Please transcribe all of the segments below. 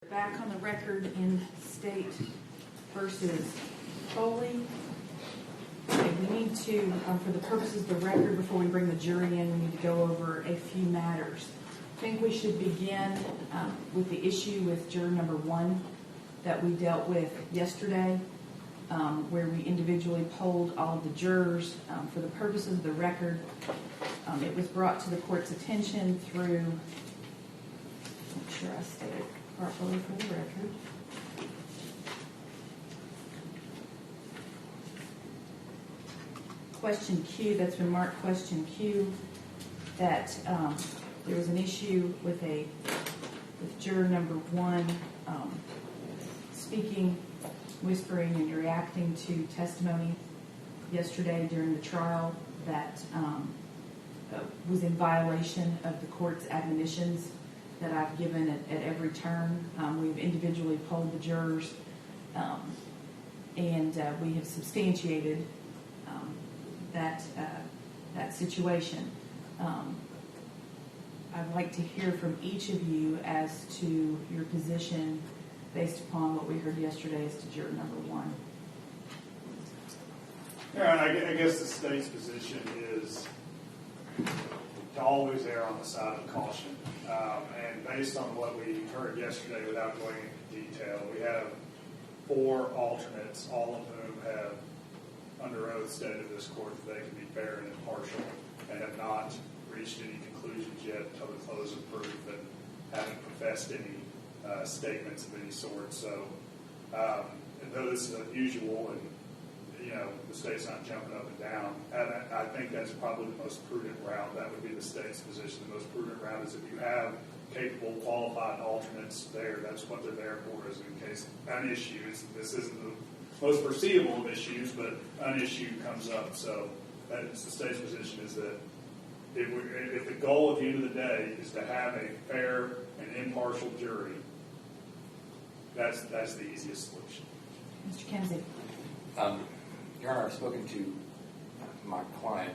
Back on the record in State versus Foley. Okay, we need to, for the purposes of the record, before we bring the jury in, we need to go over a few matters. I think we should begin with the issue with juror number 1 that we dealt with yesterday, where we individually polled all of the jurors. For the purposes of the record, it was brought to the court's attention through, make sure I state it properly for the record. Question Q, that's been marked question Q, that there was an issue with juror number 1 speaking, whispering, and reacting to testimony yesterday during the trial that was in violation of the court's admonitions that I've given at every turn. We've individually polled the jurors, and we have substantiated that situation. I'd like to hear from each of you as to your position based upon what we heard yesterday as to juror number 1. Yeah, I guess the state's position is to always err on the side of caution. And based on what we heard yesterday, without going into detail, we have 4 alternates, all of whom have, under oath, stated to this court that they can be fair and impartial, and have not reached any conclusions yet until the close of proof, and haven't professed any statements of any sort. So, and though this is unusual, and the state's not jumping up and down, and I think that's probably the most prudent route. That would be the state's position. The most prudent route is if you have capable, qualified alternates there, that's what they're there for, is in case an issue, this isn't the most foreseeable of issues, but an issue comes up. So that's the state's position, is that if the goal at the end of the day is to have a fair and impartial jury, that's the easiest solution. Mr. Kinsey. Your Honor, I've spoken to my client.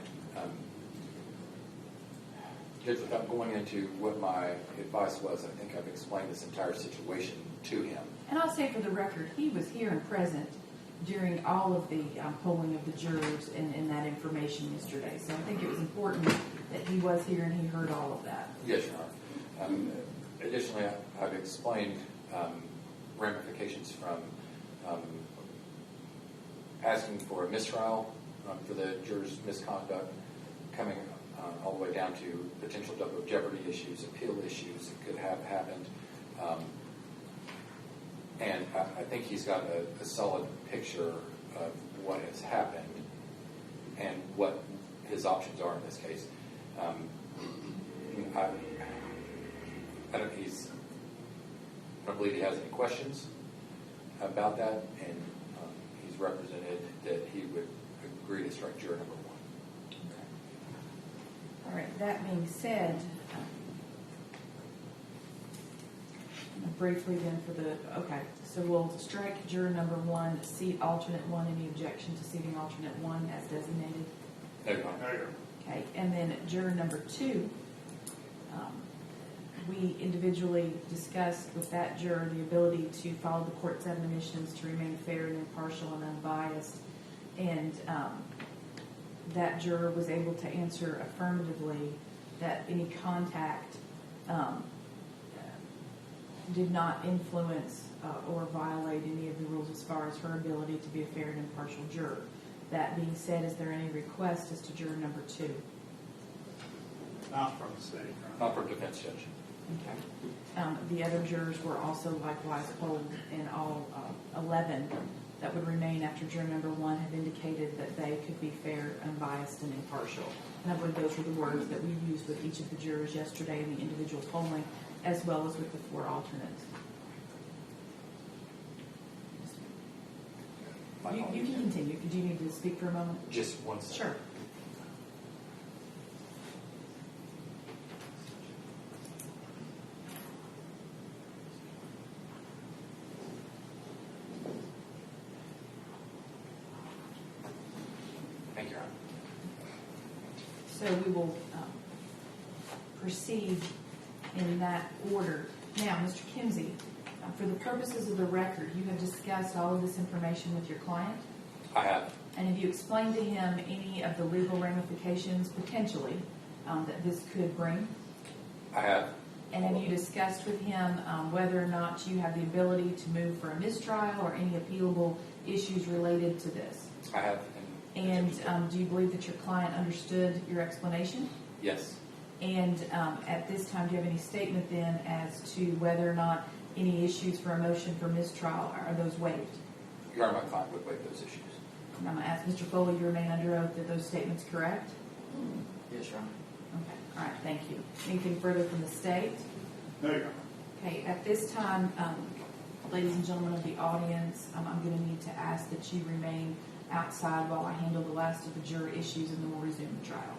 Judge, without going into what my advice was, I think I've explained this entire situation to him. And I'll say for the record, he was here and present during all of the polling of the jurors and that information yesterday. So I think it was important that he was here and he heard all of that. Yes, Your Honor. Additionally, I've explained ramifications from asking for a mistrial for the jurors' misconduct, coming all the way down to potential double jeopardy issues, appeal issues that could have happened. And I think he's got a solid picture of what has happened and what his options are in this case. I don't believe he has any questions about that, and he's represented that he would agree to strike juror number 1. Okay. All right. That being said, briefly then so we'll strike juror number 1, seat alternate 1. Any objection to seating alternate 1 as designated? No, Your Honor. Okay. And then juror number 2, we individually discussed with that juror the ability to follow the court's admonitions to remain fair and impartial and unbiased. And that juror was able to answer affirmatively that any contact did not influence or violate any of the rules as far as her ability to be a fair and impartial juror. That being said, is there any request as to juror number 2? Not from the state. Not from defense judge. Okay. The other jurors were also likewise polled, and all 11 that would remain after juror number 1 have indicated that they could be fair, unbiased, and impartial. And I believe those were the words that we used with each of the jurors yesterday in the individual polling, as well as with the 4 alternates. You can continue. Do you need to speak for a moment? Just one second. Sure. Thank you, Your Honor. So we will proceed in that order. Now, Mr. Kinsey, For the purposes of the record, you have discussed all of this information with your client? I have. And have you explained to him any of the legal ramifications potentially that this could bring? I have. And have you discussed with him whether or not you have the ability to move for a mistrial or any appealable issues related to this? I have. And do you believe that your client understood your explanation? Yes. And at this time, do you have any statement then as to whether or not any issues for a motion for mistrial are those waived? Your Honor, my client would waive those issues. And I'm going to ask Mr. Foley, you remain under oath that those statements correct? Yes, Your Honor. Okay, all right, thank you. Anything further from the state? No, Your Honor. Okay, at this time, ladies and gentlemen of the audience, I'm going to need to ask that you remain outside while I handle the last of the juror issues, and then we'll resume the trial.